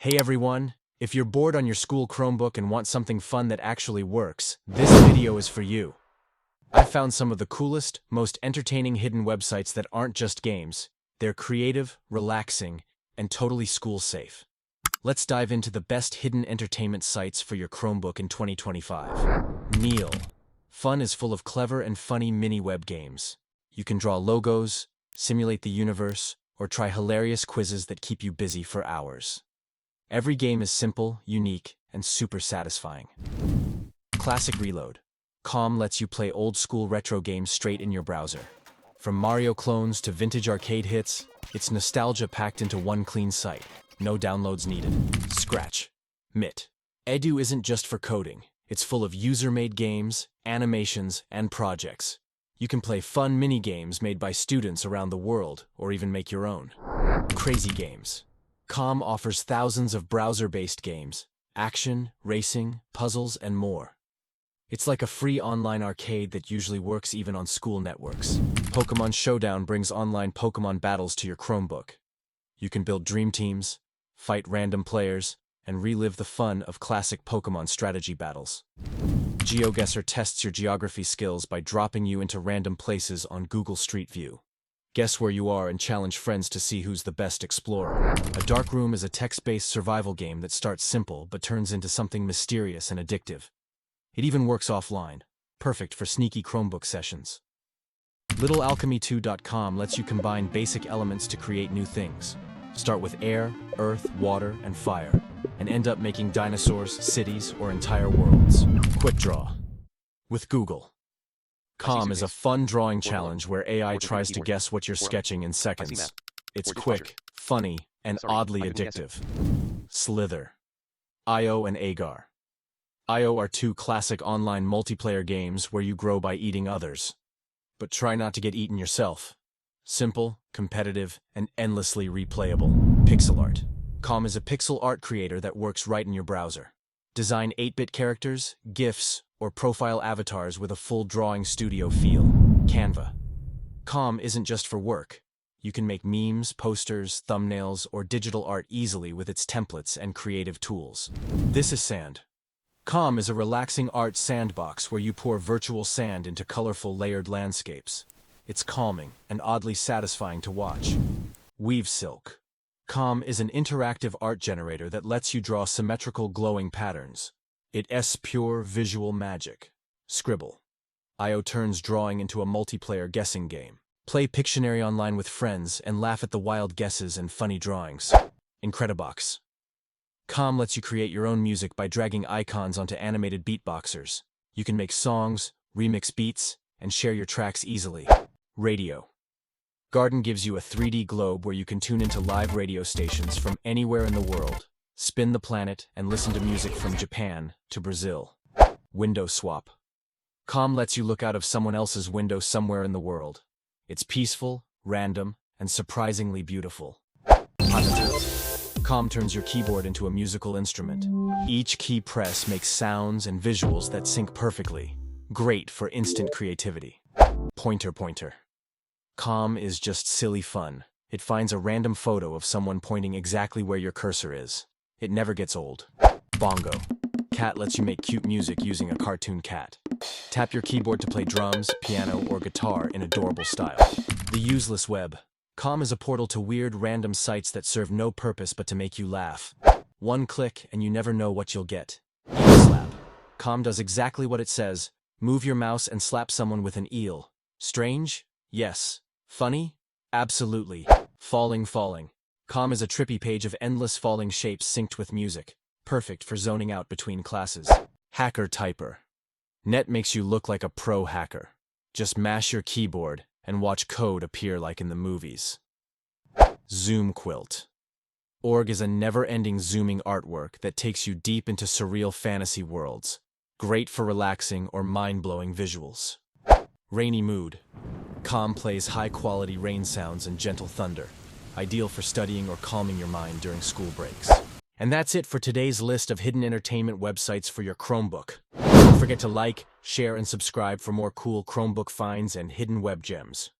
Hey everyone, if you're bored on your school Chromebook and want something fun that actually works, this video is for you. I've found some of the coolest, most entertaining hidden websites that aren't just games. They're creative, relaxing, and totally school-safe. Let's dive into the best hidden entertainment sites for your Chromebook in 2025. Neal.fun is full of clever and funny mini-web games. You can draw logos, simulate the universe, or try hilarious quizzes that keep you busy for hours. Every game is simple, unique, and super satisfying. Classic Reload.com lets you play old-school retro games straight in your browser. From Mario clones to vintage arcade hits, it's nostalgia packed into one clean site. No downloads needed. Scratch.mit.edu isn't just for coding. It's full of user-made games, animations, and projects. You can play fun mini-games made by students around the world, or even make your own. Crazy Games.com offers thousands of browser-based games, action, racing, puzzles, and more. It's like a free online arcade that usually works even on school networks. Pokémon Showdown brings online Pokémon battles to your Chromebook. You can build dream teams, fight random players, and relive the fun of classic Pokémon strategy battles. GeoGuessr tests your geography skills by dropping you into random places on Google Street View. Guess where you are and challenge friends to see who's the best explorer. A Dark Room is a text-based survival game that starts simple but turns into something mysterious and addictive. It even works offline, perfect for sneaky Chromebook sessions. LittleAlchemy2.com lets you combine basic elements to create new things. Start with air, earth, water, and fire, and end up making dinosaurs, cities, or entire worlds. Quick Draw with Google.com is a fun drawing challenge where AI tries to guess what you're sketching in seconds. It's quick, funny, and oddly addictive. Slither.io and Agar.io are two classic online multiplayer games where you grow by eating others. But try not to get eaten yourself. Simple, competitive, and endlessly replayable. Pixelart.com is a pixel art creator that works right in your browser. Design 8-bit characters, GIFs, or profile avatars with a full drawing studio feel. Canva.com isn't just for work. You can make memes, posters, thumbnails, or digital art easily with its templates and creative tools. This is Sand.com is a relaxing art sandbox where you pour virtual sand into colorful layered landscapes. It's calming and oddly satisfying to watch. WeaveSilk.com is an interactive art generator that lets you draw symmetrical glowing patterns. It's pure visual magic. Scribble.io turns drawing into a multiplayer guessing game. Play Pictionary online with friends and laugh at the wild guesses and funny drawings. Incredibox.com lets you create your own music by dragging icons onto animated beatboxers. You can make songs, remix beats, and share your tracks easily. Radio.Garden gives you a 3D globe where you can tune into live radio stations from anywhere in the world, spin the planet, and listen to music from Japan to Brazil. Windowswap.com lets you look out of someone else's window somewhere in the world. It's peaceful, random, and surprisingly beautiful. Hotmail.com turns your keyboard into a musical instrument. Each key press makes sounds and visuals that sync perfectly. Great for instant creativity. Pointer.com is just silly fun. It finds a random photo of someone pointing exactly where your cursor is. It never gets old. Bongo.cat lets you make cute music using a cartoon cat. Tap your keyboard to play drums, piano, or guitar in adorable style. TheUselessWeb.com is a portal to weird random sites that serve no purpose but to make you laugh. One click and you never know what you'll get. EelSlap.com does exactly what it says. Move your mouse and slap someone with an eel. Strange? Yes. Funny? Absolutely. Falling.com is a trippy page of endless falling shapes synced with music. Perfect for zoning out between classes. HackerTyper.net makes you look like a pro hacker. Just mash your keyboard and watch code appear like in the movies. ZoomQuilt.org is a never-ending zooming artwork that takes you deep into surreal fantasy worlds. Great for relaxing or mind-blowing visuals. RainyMood.com plays high-quality rain sounds and gentle thunder, ideal for studying or calming your mind during school breaks. And that's it for today's list of hidden entertainment websites for your Chromebook. Don't forget to like, share, and subscribe for more cool Chromebook finds and hidden web gems.